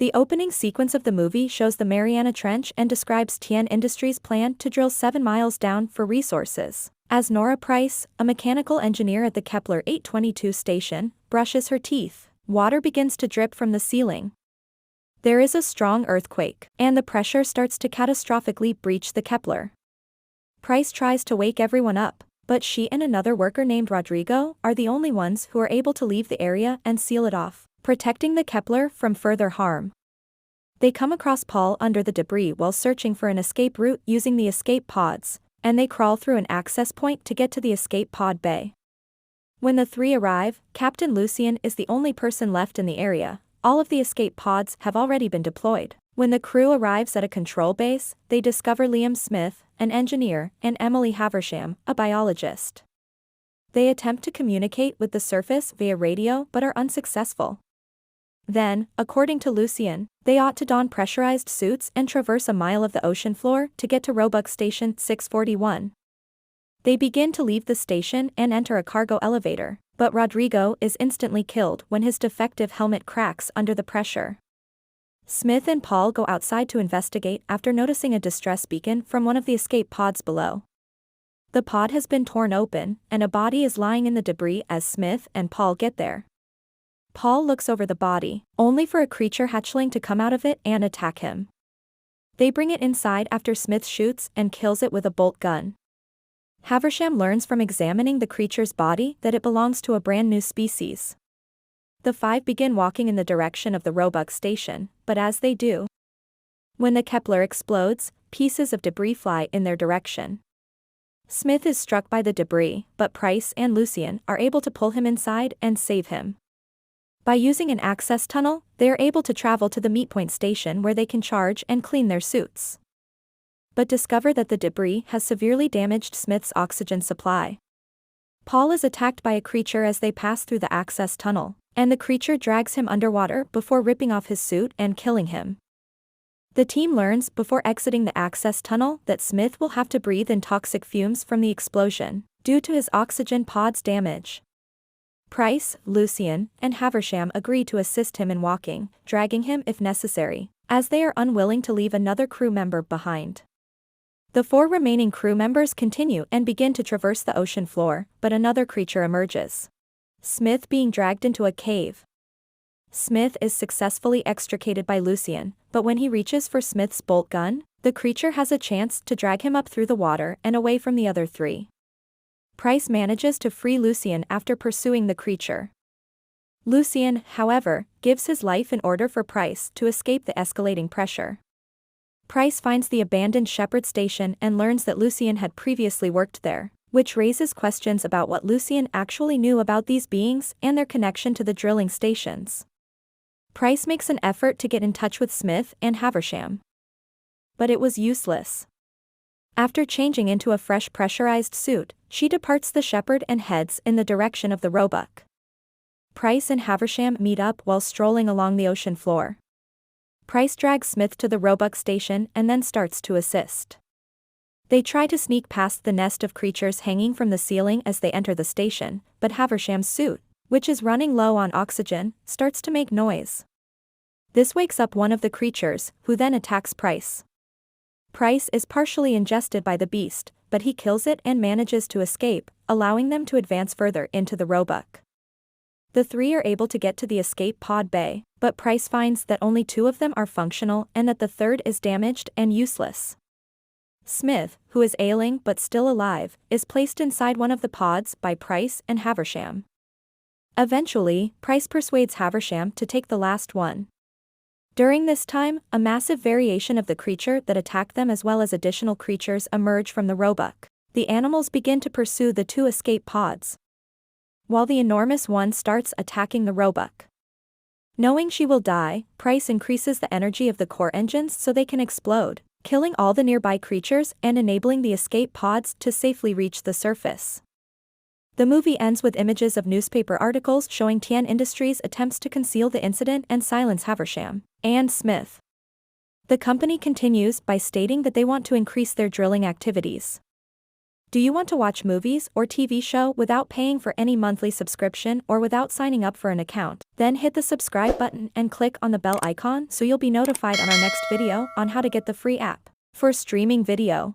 The opening sequence of the movie shows the Mariana Trench and describes Tian Industries' plan to drill 7 miles down for resources. As Norah Price, a mechanical engineer at the Kepler 822 station, brushes her teeth, water begins to drip from the ceiling. There is a strong earthquake, and the pressure starts to catastrophically breach the Kepler. Price tries to wake everyone up, but she and another worker named Rodrigo are the only ones who are able to leave the area and seal it off, protecting the Kepler from further harm. They come across Paul under the debris while searching for an escape route using the escape pods, and they crawl through an access point to get to the escape pod bay. When the three arrive, Captain Lucien is the only person left in the area. All of the escape pods have already been deployed. When the crew arrives at a control base, they discover Liam Smith, an engineer, and Emily Haversham, a biologist. They attempt to communicate with the surface via radio but are unsuccessful. Then, according to Lucien, they ought to don pressurized suits and traverse a mile of the ocean floor to get to Roebuck Station 641. They begin to leave the station and enter a cargo elevator, but Rodrigo is instantly killed when his defective helmet cracks under the pressure. Smith and Paul go outside to investigate after noticing a distress beacon from one of the escape pods below. The pod has been torn open, and a body is lying in the debris as Smith and Paul get there. Paul looks over the body, only for a creature hatchling to come out of it and attack him. They bring it inside after Smith shoots and kills it with a bolt gun. Haversham learns from examining the creature's body that it belongs to a brand new species. The five begin walking in the direction of the Roebuck station, but as they do, when the Kepler explodes, pieces of debris fly in their direction. Smith is struck by the debris, but Price and Lucien are able to pull him inside and save him. By using an access tunnel, they are able to travel to the Meatpoint station where they can charge and clean their suits, but discover that the debris has severely damaged Smith's oxygen supply. Paul is attacked by a creature as they pass through the access tunnel, and the creature drags him underwater before ripping off his suit and killing him. The team learns before exiting the access tunnel that Smith will have to breathe in toxic fumes from the explosion, due to his oxygen pod's damage. Price, Lucien, and Haversham agree to assist him in walking, dragging him if necessary, as they are unwilling to leave another crew member behind. The 4 remaining crew members continue and begin to traverse the ocean floor, but another creature emerges. Smith being dragged into a cave. Smith is successfully extricated by Lucien, but when he reaches for Smith's bolt gun, the creature has a chance to drag him up through the water and away from the other 3. Price manages to free Lucien after pursuing the creature. Lucien, however, gives his life in order for Price to escape the escalating pressure. Price finds the abandoned Shepherd station and learns that Lucien had previously worked there, which raises questions about what Lucien actually knew about these beings and their connection to the drilling stations. Price makes an effort to get in touch with Smith and Haversham, but it was useless. After changing into a fresh pressurized suit, she departs the Shepherd and heads in the direction of the Roebuck. Price and Haversham meet up while strolling along the ocean floor. Price drags Smith to the Roebuck station and then starts to assist. They try to sneak past the nest of creatures hanging from the ceiling as they enter the station, but Haversham's suit, which is running low on oxygen, starts to make noise. This wakes up one of the creatures, who then attacks Price. Price is partially ingested by the beast, but he kills it and manages to escape, allowing them to advance further into the Roebuck. The 3 are able to get to the escape pod bay, but Price finds that only 2 of them are functional and that the 3rd is damaged and useless. Smith, who is ailing but still alive, is placed inside one of the pods by Price and Haversham. Eventually, Price persuades Haversham to take the last one. During this time, a massive variation of the creature that attacked them as well as additional creatures emerge from the Roebuck. The animals begin to pursue the 2 escape pods, while the enormous one starts attacking the Roebuck. Knowing she will die, Price increases the energy of the core engines so they can explode, killing all the nearby creatures and enabling the escape pods to safely reach the surface. The movie ends with images of newspaper articles showing Tian Industries' attempts to conceal the incident and silence Haversham and Smith. The company continues by stating that they want to increase their drilling activities. Do you want to watch movies or TV show without paying for any monthly subscription or without signing up for an account? Then hit the subscribe button and click on the bell icon so you'll be notified on our next video on how to get the free app for streaming video.